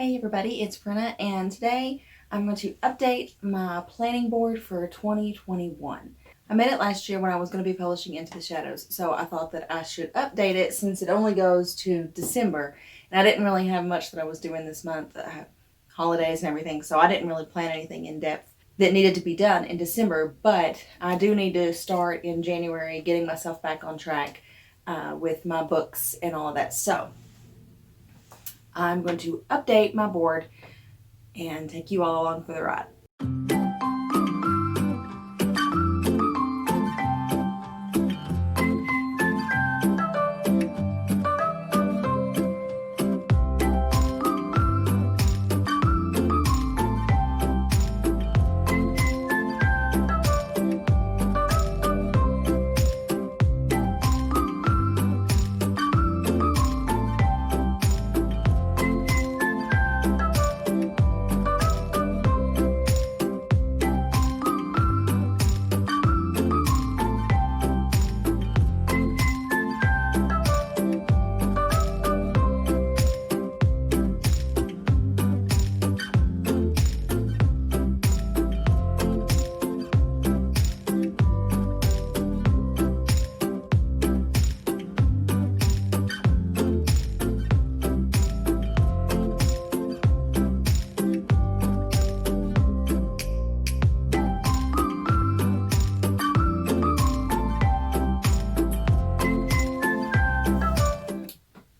Hey everybody, it's Brenna, and today I'm going to update my planning board for 2021. I made it last year when I was going to be publishing Into the Shadows, so I thought that I should update it since it only goes to December, and I didn't really have much that I was doing this month. I have holidays and everything, so I didn't really plan anything in depth that needed to be done in December, but I do need to start in January getting myself back on track with my books and all of that. So I'm going to update my board and take you all along for the ride.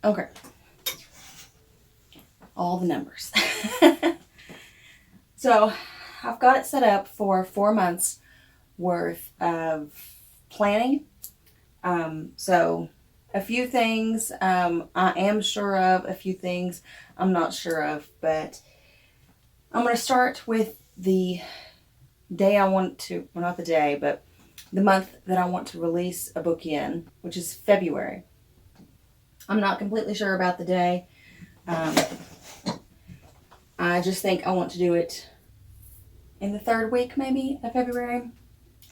Okay, all the numbers. So I've got it set up for 4 months worth of planning. So a few things I am sure of, a few things I'm not sure of, but I'm going to start with the day I want to, well, not the day, but the month that I want to release a book in, which is February. I'm not completely sure about the day. I just think I want to do it in the third week, maybe, of February.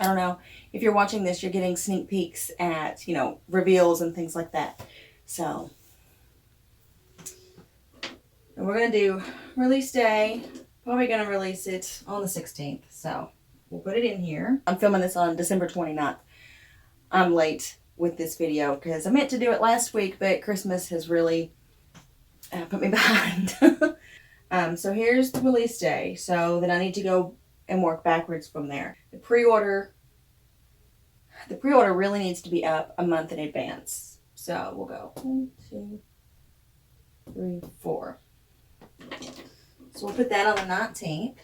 I don't know. If you're watching this, you're getting sneak peeks at, reveals and things like that. So, we're going to do release day. Probably going to release it on the 16th. So, we'll put it in here. I'm filming this on December 29th. I'm late with this video because I meant to do it last week, but Christmas has really put me behind. So here's the release day. So then I need to go and work backwards from there. The pre-order really needs to be up a month in advance. So we'll go 1, 2, 3, 4. So we'll put that on the 19th.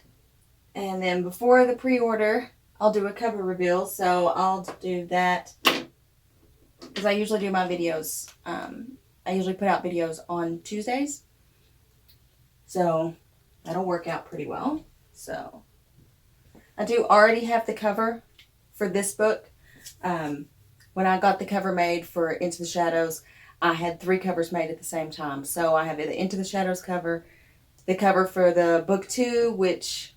And then before the pre-order, I'll do a cover reveal. So I'll do that because I usually do my videos. I usually put out videos on Tuesdays. So that'll work out pretty well. So I do already have the cover for this book. When I got the cover made for Into the Shadows, I had 3 covers made at the same time. So I have the Into the Shadows cover, the cover for the book 2, which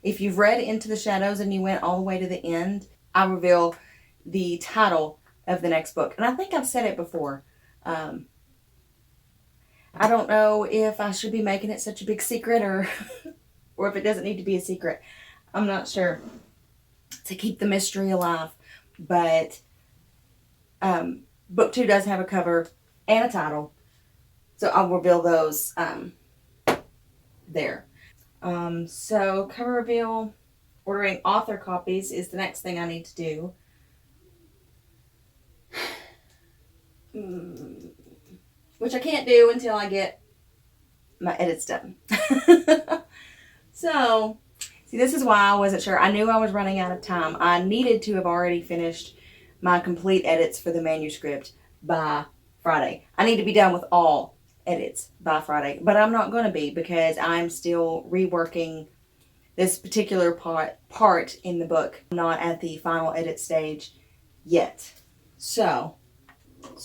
if you've read Into the Shadows and you went all the way to the end, I reveal the title of the next book. And I think I've said it before. I don't know if I should be making it such a big secret or if it doesn't need to be a secret. I'm not sure, to keep the mystery alive. But book 2 does have a cover and a title. So I'll reveal those there. So cover reveal, ordering author copies is the next thing I need to do. Which I can't do until I get my edits done. So, see, this is why I wasn't sure. I knew I was running out of time. I needed to have already finished my complete edits for the manuscript by Friday. I need to be done with all edits by Friday, but I'm not going to be because I'm still reworking this particular part in the book. I'm not at the final edit stage yet. So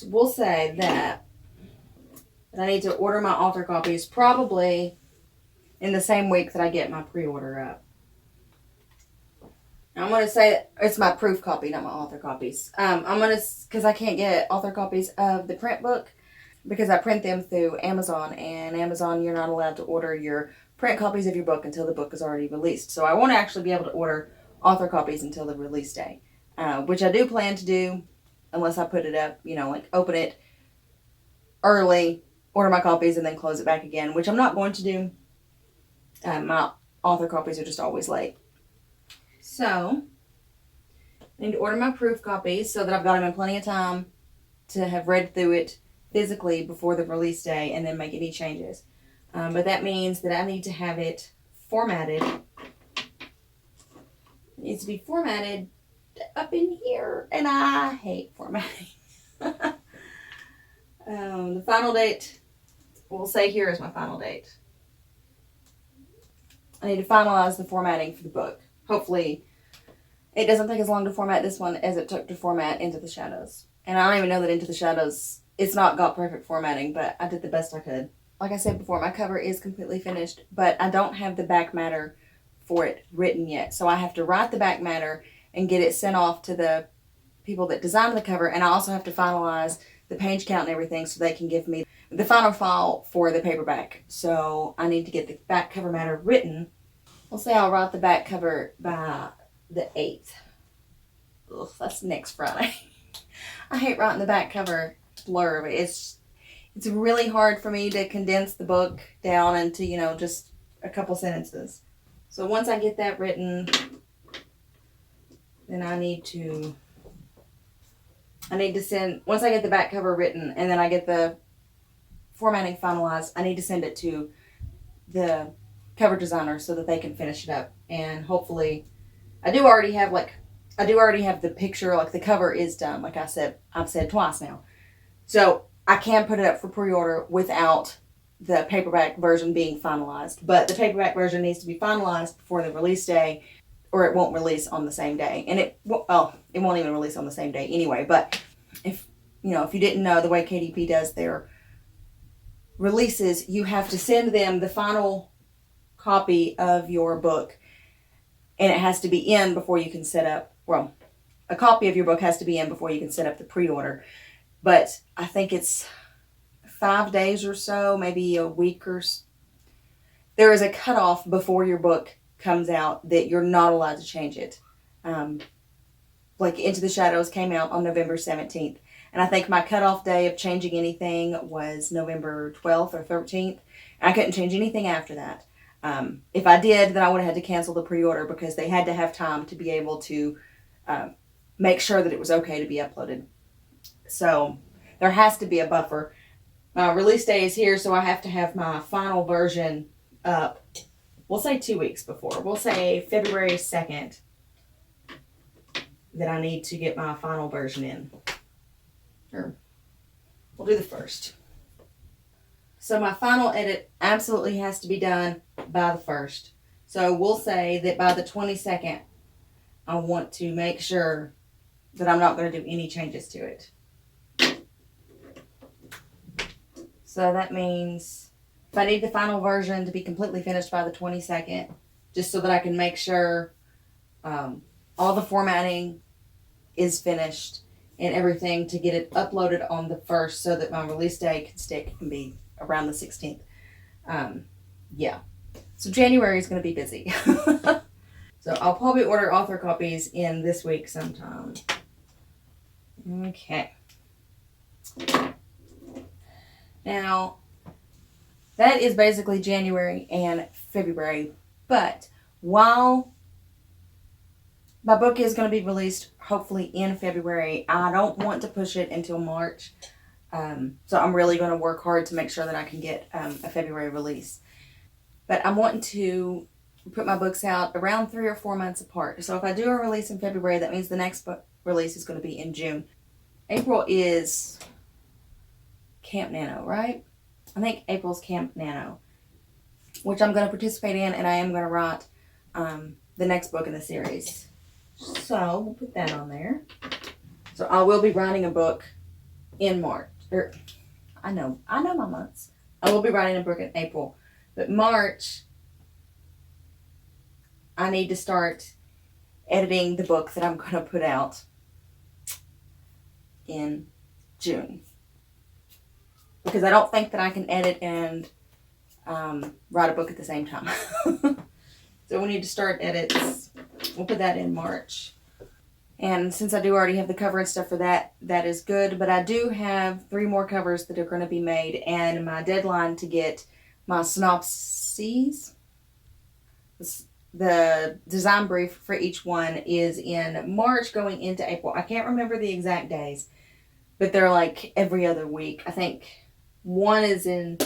we'll say that I need to order my author copies probably in the same week that I get my pre-order up. I'm going to say it's my proof copy, not my author copies. I'm going to, because I can't get author copies of the print book. because I print them through Amazon, and Amazon, you're not allowed to order your print copies of your book until the book is already released. So I won't actually be able to order author copies until the release day, which I do plan to do unless I put it up, like open it early, order my copies, and then close it back again, which I'm not going to do. My author copies are just always late. So I need to order my proof copies so that I've got them in plenty of time to have read through it physically before the release day and then make any changes. But that means that I need to have it formatted. It needs to be formatted up in here, and I hate formatting. The final date, we'll say here is my final date. I need to finalize the formatting for the book. Hopefully, it doesn't take as long to format this one as it took to format Into the Shadows. And I don't even know that Into the Shadows, it's not got perfect formatting, but I did the best I could. Like I said before, my cover is completely finished, but I don't have the back matter for it written yet. So I have to write the back matter and get it sent off to the people that designed the cover, and I also have to finalize the page count and everything so they can give me the final file for the paperback. So I need to get the back cover matter written. We'll say I'll write the back cover by the 8th. Ugh, that's next Friday. I hate writing the back cover blurb. It's really hard for me to condense the book down into, just a couple sentences. So once I get that written, then I need to send, once I get the back cover written and then I get the formatting finalized, I need to send it to the cover designer so that they can finish it up. And hopefully, I do already have the picture, like the cover is done, like I've said twice now. So I can put it up for pre-order without the paperback version being finalized. But the paperback version needs to be finalized before the release day, or it won't release on the same day. And it won't even release on the same day anyway. But if you didn't know, the way KDP does their releases, you have to send them the final copy of your book, and it has to be in before you can set up, a copy of your book has to be in before you can set up the pre-order. But I think it's 5 days or so, maybe a week or so. There is a cutoff before your book comes out that you're not allowed to change it. Like Into the Shadows came out on November 17th. And I think my cutoff day of changing anything was November 12th or 13th. And I couldn't change anything after that. If I did, then I would have had to cancel the pre-order because they had to have time to be able to make sure that it was okay to be uploaded. So there has to be a buffer. My release day is here, so I have to have my final version up, we'll say 2 weeks before. We'll say February 2nd that I need to get my final version in. Or we'll do the 1st. So my final edit absolutely has to be done by the 1st. So we'll say that by the 22nd, I want to make sure that I'm not going to do any changes to it. So that means if I need the final version to be completely finished by the 22nd, just so that I can make sure all the formatting is finished and everything to get it uploaded on the 1st so that my release day can stick and be around the 16th. Yeah. So January is going to be busy. So I'll probably order author copies in this week sometime. Okay. Now, that is basically January and February. But while my book is going to be released hopefully in February, I don't want to push it until March. So I'm really going to work hard to make sure that I can get a February release. But I'm wanting to put my books out around 3 or 4 months apart. So if I do a release in February, that means the next book release is going to be in June. April is Camp Nano, right? I think April's Camp Nano, which I'm going to participate in, and I am going to write the next book in the series. So we'll put that on there. So I will be writing a book in March. I know my months. I will be writing a book in April, but March, I need to start editing the book that I'm going to put out in June. because I don't think that I can edit and write a book at the same time. So we need to start edits. We'll put that in March. And since I do already have the cover and stuff for that, that is good. But I do have 3 more covers that are going to be made. And my deadline to get my synopses, the design brief for each one, is in March going into April. I can't remember the exact days, but they're like every other week. I think one is in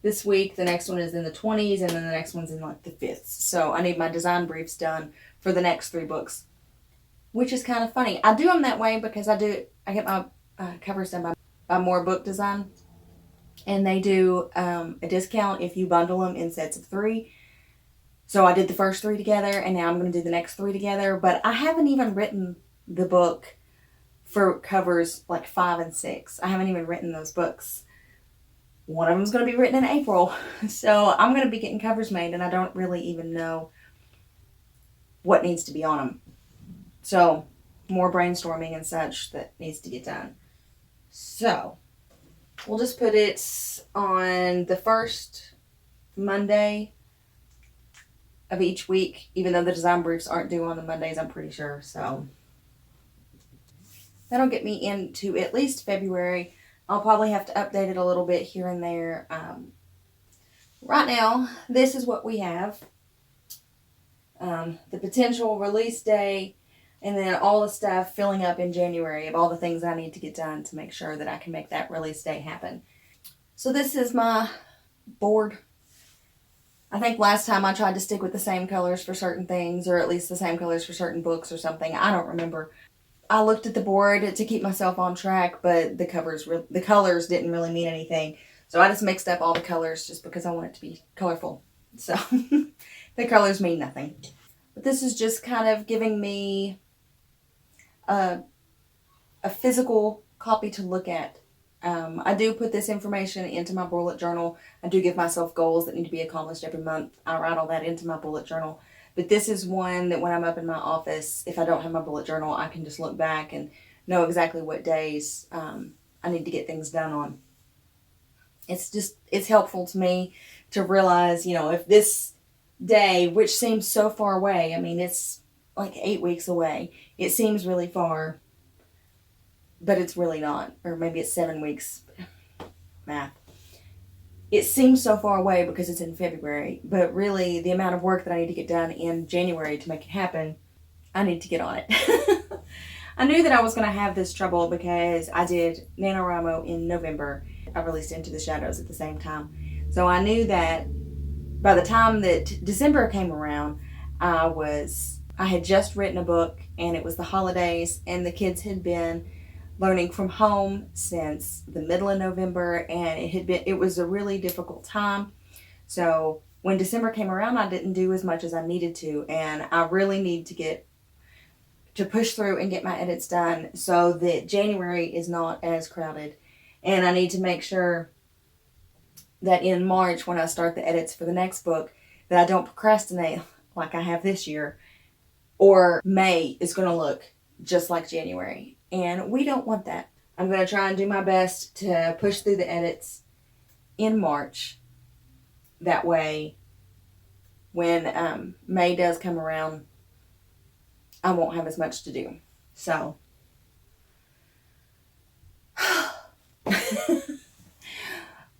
this week, the next one is in the 20s, and then the next one's in like the 5th. So I need my design briefs done for the next 3 books, which is kind of funny. I do them that way because I get my covers done by More Book Design, and they do a discount if you bundle them in sets of 3. So I did the first 3 together, and now I'm going to do the next 3 together. But I haven't even written the book for covers like 5 and 6. I haven't even written those books. One of them's going to be written in April. So I'm going to be getting covers made, and I don't really even know what needs to be on them. So more brainstorming and such that needs to get done. So we'll just put it on the first Monday of each week, even though the design briefs aren't due on the Mondays, I'm pretty sure. So that'll get me into at least February. I'll probably have to update it a little bit here and there. Right now, this is what we have. The potential release day, and then all the stuff filling up in January of all the things I need to get done to make sure that I can make that release day happen. So this is my board. I think last time I tried to stick with the same colors for certain things, or at least the same colors for certain books or something. I don't remember. I looked at the board to keep myself on track, but the colors didn't really mean anything. So I just mixed up all the colors just because I want it to be colorful. So the colors mean nothing. But this is just kind of giving me a physical copy to look at. I do put this information into my bullet journal. I do give myself goals that need to be accomplished every month. I write all that into my bullet journal. But this is one that when I'm up in my office, if I don't have my bullet journal, I can just look back and know exactly what days I need to get things done on. It's helpful to me to realize, if this day, which seems so far away, I mean, it's like 8 weeks away. It seems really far, but it's really not. Or maybe it's 7 weeks. Math. It seems so far away because it's in February, but really the amount of work that I need to get done in January to make it happen, I need to get on it. I knew that I was going to have this trouble because I did NaNoWriMo in November. I released Into the Shadows at the same time. So I knew that by the time that December came around, I had just written a book, and it was the holidays, and the kids had been learning from home since the middle of November, and it was a really difficult time. So when December came around, I didn't do as much as I needed to, and I really need to push through and get my edits done so that January is not as crowded. And I need to make sure that in March, when I start the edits for the next book, that I don't procrastinate like I have this year, or May is going to look just like January. And we don't want that. I'm going to try and do my best to push through the edits in March. That way, when May does come around, I won't have as much to do. So,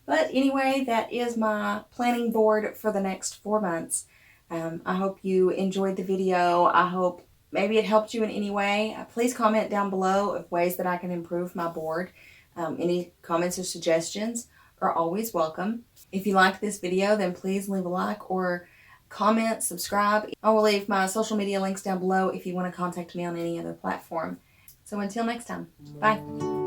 but anyway, that is my planning board for the next 4 months. I hope you enjoyed the video. I hope maybe it helped you in any way. Please comment down below of ways that I can improve my board. Any comments or suggestions are always welcome. If you like this video, then please leave a like or comment, subscribe. I will leave my social media links down below if you want to contact me on any other platform. So until next time, bye.